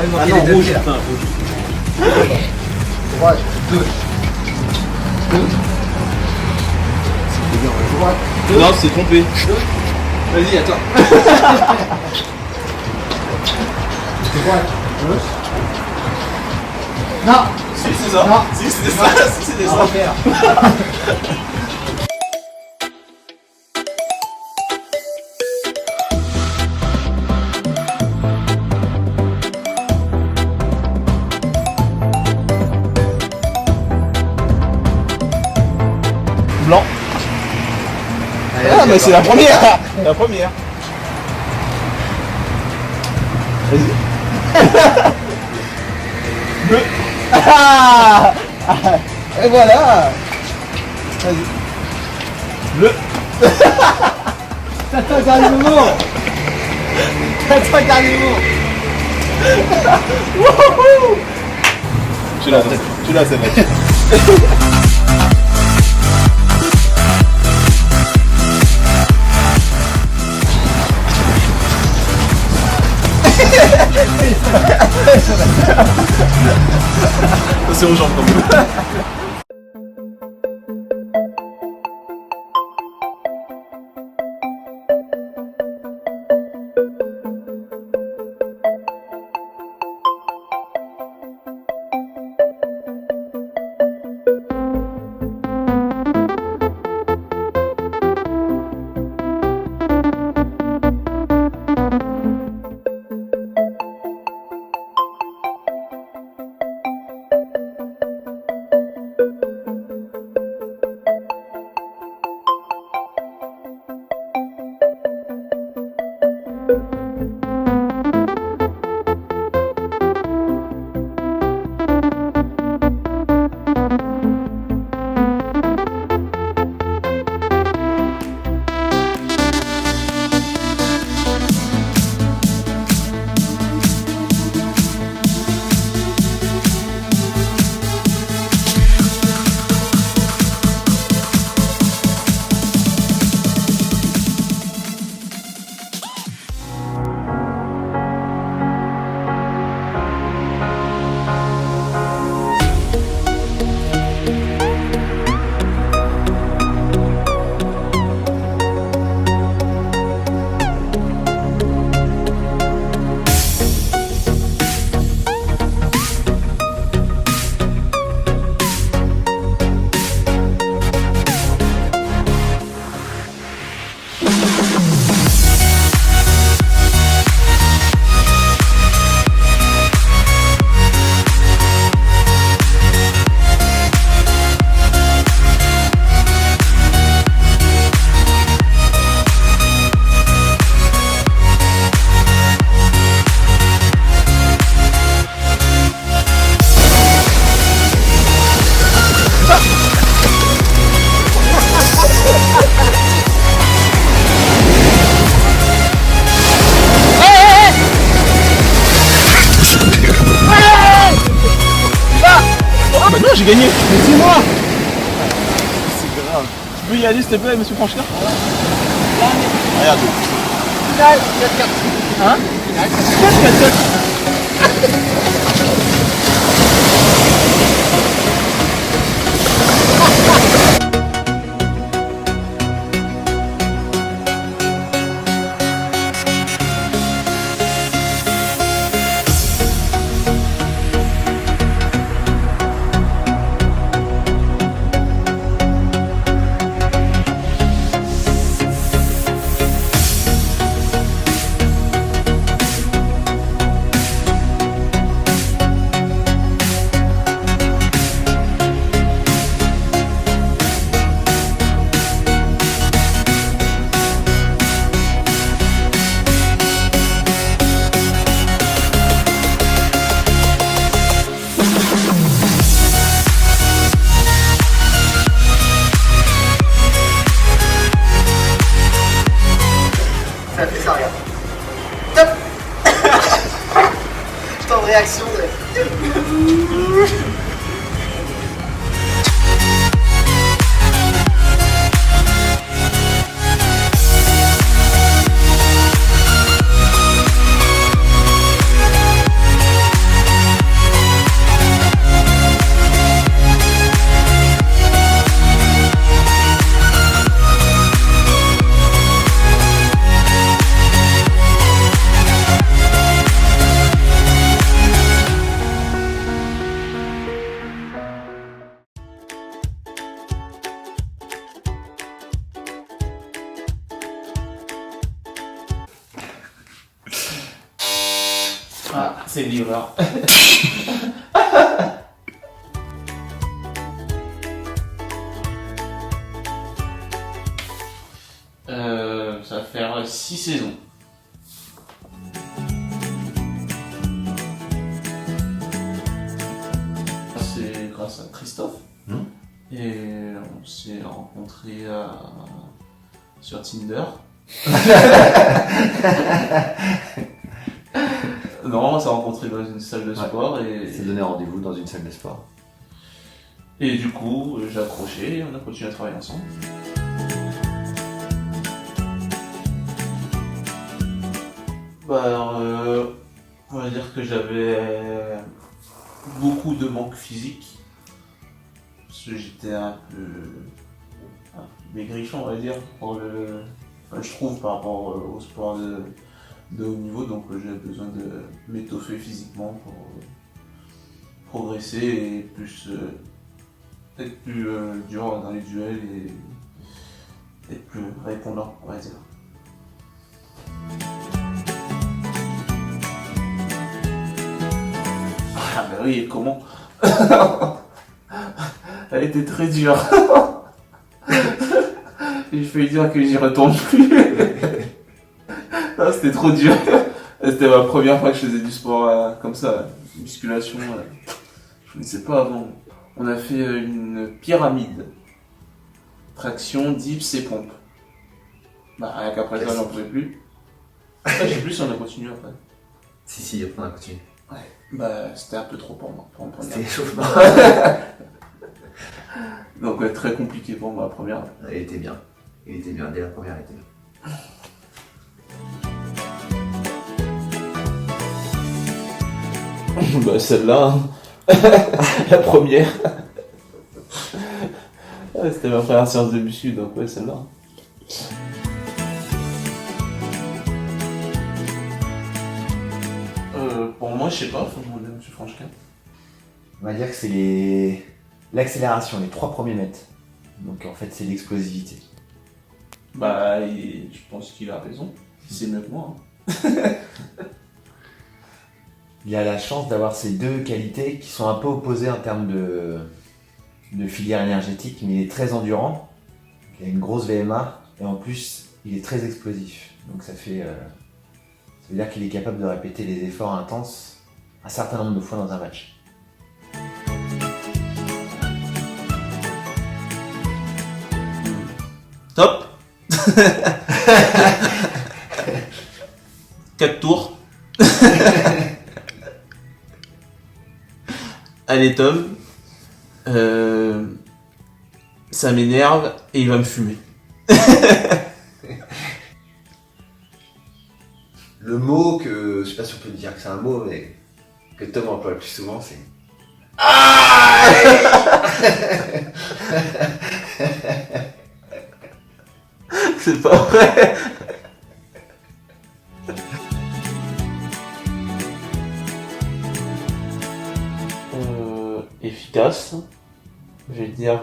Ah non, rouge, putain, rouge. Droite, gauche. Gauche. Droite. Non, c'est trompé. Vas-y, attends. Droite, gauche. Non. Si, c'est ça. Non. Si, c'était ça. Si, c'était ça. Faire. Blanc. Ah, mais c'est la première. La première. Vas-y. Bleu. Ah. Et voilà. Vas-y. Bleu. T'attends le dernier moment. T'attends le dernier moment. Tu l'as, celle-là. C'est aux jambes quand même. J'ai gagné. Mais c'est moi. C'est grave. Tu peux y aller s'il te plaît, monsieur Franchina? Regarde. Final, 4-4. Hein? Final, 4-4. Ça fait ça, regarde. Top. Temps de réaction. C'est le livreur. Ça va faire 6 saisons. C'est grâce à Christophe. Et on s'est rencontrés sur Tinder. Non, on s'est rencontrés dans une salle de sport et... C'est donné rendez-vous dans une salle de sport. Et du coup, j'ai accroché et on a continué à travailler ensemble. Bah alors, on va dire que j'avais beaucoup de manque physique. Parce que j'étais un peu maigrichon, on va dire, je trouve par rapport au sport de haut niveau, donc j'ai besoin de m'étoffer physiquement pour progresser et plus être plus dur dans les duels et être plus répondant, on va dire. Ah bah oui, comment? Elle était très dure. J'ai failli dire que j'y retourne plus. Non, c'était trop dur. C'était ma première fois que je faisais du sport comme ça, musculation. Je ne sais pas avant. On a fait une pyramide. Traction, dips et pompe. Bah rien qu'après ça, j'en pouvais plus. Je sais plus si on a continué après. Si, après on a continué. Ouais. Bah c'était un peu trop pour moi. Pour me C'était échauffement. Donc ouais, très compliqué pour moi la première. Il était bien. Dès la première, il était bien. Bah celle-là, hein. La première. Ouais, c'était ma première séance de muscu, donc ouais, celle-là. Pour moi, je sais pas, faut demander à M. Franchkin. On va dire que c'est l'accélération, les 3 premiers mètres. Donc en fait, c'est l'explosivité. Bah, je pense qu'il a raison. C'est mieux que moi. Hein. Il a la chance d'avoir ces deux qualités qui sont un peu opposées en termes de filière énergétique, mais il est très endurant, il a une grosse VMA, et en plus, il est très explosif. Donc ça veut dire qu'il est capable de répéter les efforts intenses un certain nombre de fois dans un match. Top. 4 tours. Allez Tom, ça m'énerve et il va me fumer. Le mot que, je sais pas si on peut dire que c'est un mot, mais que Tom emploie le plus souvent, c'est... C'est pas vrai. Efficace. Je vais dire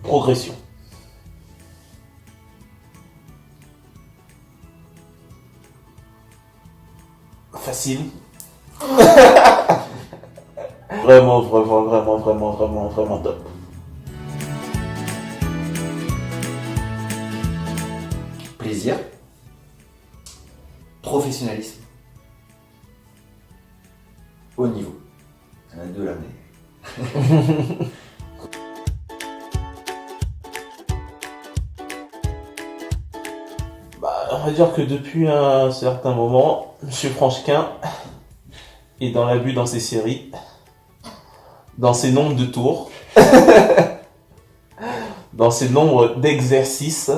progression. Facile. Vraiment top. Plaisir. Professionnalisme. Haut niveau. Il y en a deux là, mais... On va dire que depuis un certain moment, M. Franchkin est dans l'abus dans ses séries, dans ses nombres de tours, dans ses nombres d'exercices.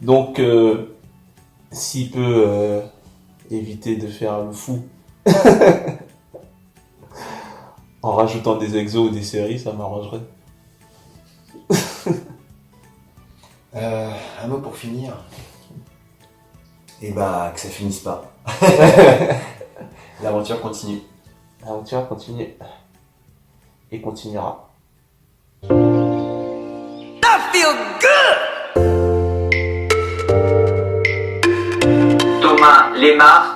Donc, s'il peut éviter de faire le fou en rajoutant des exos ou des séries, ça m'arrangerait. Un mot pour finir. Et bah, que ça finisse pas. L'aventure continue. L'aventure continue. Et continuera. I feel good. mains, les marques,